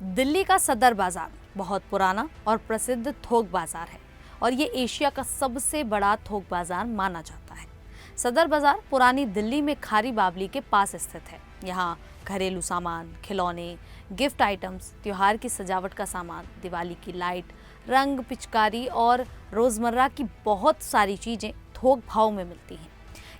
दिल्ली का सदर बाजार बहुत पुराना और प्रसिद्ध थोक बाजार है और ये एशिया का सबसे बड़ा थोक बाजार माना जाता है। सदर बाजार पुरानी दिल्ली में खारी बावली के पास स्थित है। यहाँ घरेलू सामान, खिलौने, गिफ्ट आइटम्स, त्योहार की सजावट का सामान, दिवाली की लाइट, रंग, पिचकारी और रोजमर्रा की बहुत सारी चीजें थोक भाव में मिलती हैं।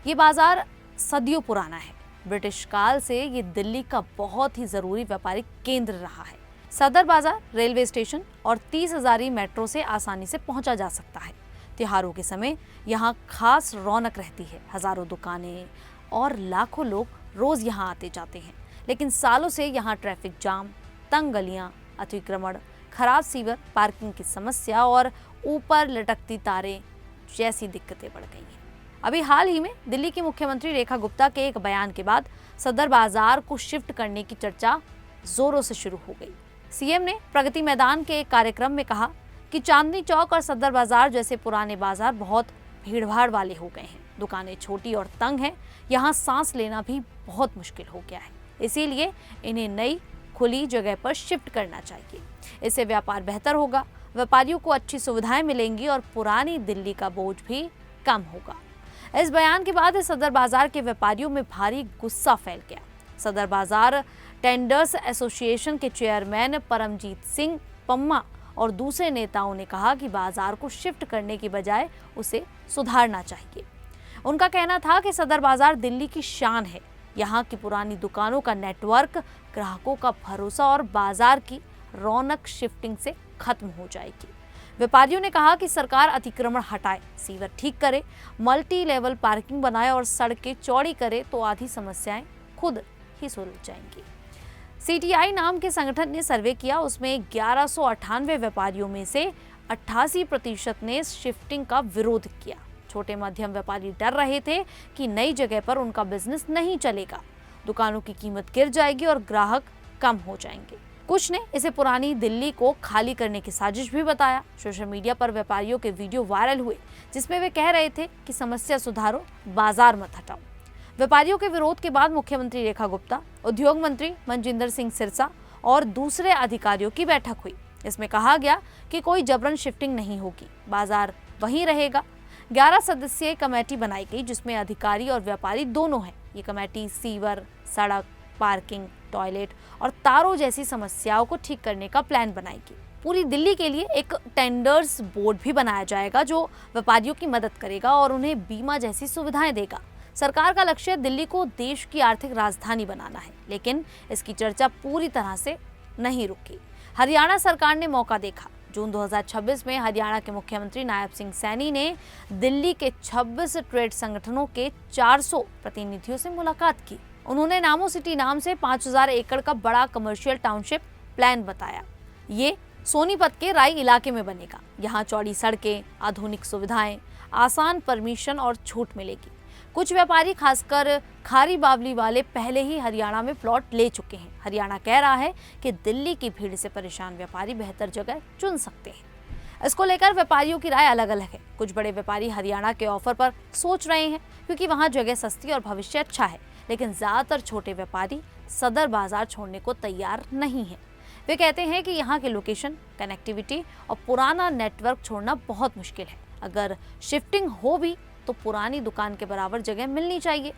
ये बाजार सदियों पुराना है। ब्रिटिश काल से ये दिल्ली का बहुत ही जरूरी व्यापारिक केंद्र रहा है। सदर बाजार रेलवे स्टेशन और 30 हजारी मेट्रो से आसानी से पहुंचा जा सकता है। त्योहारों के समय यहाँ खास रौनक रहती है। हजारों दुकानें और लाखों लोग रोज यहाँ आते जाते हैं। लेकिन सालों से यहाँ ट्रैफिक जाम, तंग गलियां, अतिक्रमण, खराब सीवर, पार्किंग की समस्या और ऊपर लटकती तारें जैसी दिक्कतें बढ़ गई हैं। अभी हाल ही में दिल्ली की मुख्यमंत्री रेखा गुप्ता के एक बयान के बाद सदर बाजार को शिफ्ट करने की चर्चा जोरों से शुरू हो गई। सीएम ने प्रगति मैदान के एक कार्यक्रम में कहा कि चांदनी चौक और सदर बाजार जैसे पुराने बाजार बहुत भीड़भाड़ वाले हो गए हैं। दुकानें छोटी और तंग हैं। यहाँ सांस लेना भी बहुत मुश्किल हो गया है। इसीलिए इन्हें नई खुली जगह पर शिफ्ट करना चाहिए। इससे व्यापार बेहतर होगा, व्यापारियों को अच्छी सुविधाएं मिलेंगी और पुरानी दिल्ली का बोझ भी कम होगा। इस बयान के बाद सदर बाजार के व्यापारियों में भारी गुस्सा फैल गया। सदर बाजार टेंडर्स एसोसिएशन के चेयरमैन परमजीत सिंह पम्मा और दूसरे नेताओं ने कहा कि बाजार को शिफ्ट करने की बजाय उसे सुधारना चाहिए। उनका कहना था कि सदर बाजार दिल्ली की शान है। यहाँ की पुरानी दुकानों का नेटवर्क, ग्राहकों का भरोसा और बाजार की रौनक शिफ्टिंग से खत्म हो जाएगी। व्यापारियों ने कहा कि सरकार अतिक्रमण हटाए, सीवर ठीक करे, मल्टी लेवल पार्किंग बनाए और सड़कें चौड़ी करे तो आधी समस्याएं खुद ही सुलझ जाएंगी। सीटीआई नाम के संगठन ने सर्वे किया। उसमें 1198 व्यापारियों में से 88% ने शिफ्टिंग का विरोध किया। छोटे मध्यम व्यापारी डर रहे थे कि नई जगह पर उनका बिजनेस नहीं चलेगा, दुकानों की कीमत गिर जाएगी और ग्राहक कम हो जाएंगे। कुछ ने इसे पुरानी दिल्ली को खाली करने की साजिश भी बताया। सोशल मीडिया पर व्यापारियों के वीडियो वायरल हुए जिसमें वे कह रहे थे कि समस्या सुधारो, बाजार मत हटाओ। व्यापारियों के विरोध के बाद मुख्यमंत्री रेखा गुप्ता, उद्योग मंत्री मनजिंदर सिंह सिरसा और दूसरे अधिकारियों की बैठक हुई। इसमें कहा गया कि कोई जबरन शिफ्टिंग नहीं होगी, बाजार वहीं रहेगा। 11 सदस्यीय कमेटी बनाई गई जिसमें अधिकारी और व्यापारी दोनों हैं। ये कमेटी सीवर, सड़क, पार्किंग, टॉयलेट और तारों जैसी समस्याओं को ठीक करने का प्लान बनाएगी। पूरी दिल्ली के लिए एक टेंडर्स बोर्ड भी बनाया जाएगा जो व्यापारियों की मदद करेगा और उन्हें बीमा जैसी सुविधाएं देगा। सरकार का लक्ष्य दिल्ली को देश की आर्थिक राजधानी बनाना है, लेकिन इसकी चर्चा पूरी तरह से नहीं रुकी। हरियाणा सरकार ने मौका देखा। जून 2026 में हरियाणा के मुख्यमंत्री नायब सिंह सैनी ने दिल्ली के 26 ट्रेड संगठनों के 400 प्रतिनिधियों से मुलाकात की। उन्होंने नामो सिटी नाम से 5000 एकड़ का बड़ा कमर्शियल टाउनशिप प्लान बताया। ये सोनीपत के राई इलाके में बनेगा। यहाँ चौड़ी सड़कें, आधुनिक सुविधाएं, आसान परमिशन और छूट मिलेगी। कुछ व्यापारी, खासकर खारी बावली वाले, पहले ही हरियाणा में प्लॉट ले चुके हैं। हरियाणा कह रहा है कि दिल्ली की भीड़ से परेशान व्यापारी बेहतर जगह चुन सकते हैं। इसको लेकर व्यापारियों की राय अलग अलग है। कुछ बड़े व्यापारी हरियाणा के ऑफर पर सोच रहे हैं क्योंकि वहां जगह सस्ती और भविष्य अच्छा है, लेकिन ज्यादातर छोटे व्यापारी सदर बाजार छोड़ने को तैयार नहीं है। वे कहते हैं कि यहाँ के लोकेशन, कनेक्टिविटी और पुराना नेटवर्क छोड़ना बहुत मुश्किल है। अगर शिफ्टिंग हो भी तो पुरानी दुकान के बराबर जगह मिलनी चाहिए।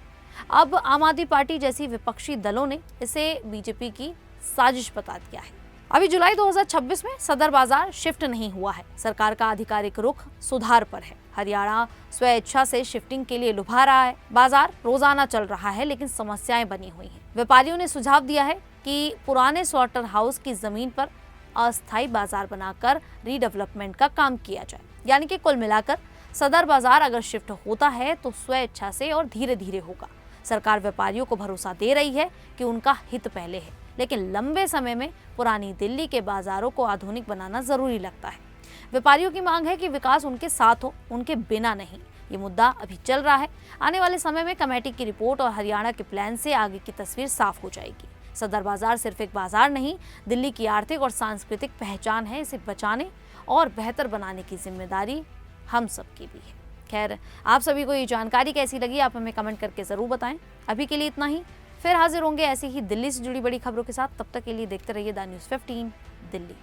अब आम आदमी पार्टी जैसी विपक्षी दलों ने इसे बीजेपी की साजिश बता दिया है। अभी जुलाई 2026 में सदर बाजार शिफ्ट नहीं हुआ है। सरकार का आधिकारिक रुख सुधार पर है। हरियाणा स्वेच्छा से शिफ्टिंग के लिए लुभा रहा है। बाजार रोजाना चल रहा है, लेकिन समस्याएं बनी हुई हैं। व्यापारियों ने सुझाव दिया है कि पुराने स्लॉटर हाउस की जमीन पर अस्थायी बाजार बनाकर रीडेवलपमेंट का काम किया जाए। यानी कि कुल मिलाकर सदर बाजार अगर शिफ्ट होता है तो स्वेच्छा से और धीरे धीरे होगा। सरकार व्यापारियों को भरोसा दे रही है कि उनका हित पहले है, लेकिन लंबे समय में पुरानी दिल्ली के बाजारों को आधुनिक बनाना जरूरी लगता है। व्यापारियों की मांग है कि विकास उनके साथ हो, उनके बिना नहीं। ये मुद्दा अभी चल रहा है। आने वाले समय में कमेटी की रिपोर्ट और हरियाणा के प्लान से आगे की तस्वीर साफ हो जाएगी। सदर बाजार सिर्फ एक बाजार नहीं, दिल्ली की आर्थिक और सांस्कृतिक पहचान है। इसे बचाने और बेहतर बनाने की जिम्मेदारी हम सबकी भी है। खैर, आप सभी को ये जानकारी कैसी लगी, आप हमें कमेंट करके ज़रूर बताएं। अभी के लिए इतना ही। फिर हाजिर होंगे ऐसी ही दिल्ली से जुड़ी बड़ी खबरों के साथ। तब तक के लिए देखते रहिए द न्यूज़ 15 दिल्ली।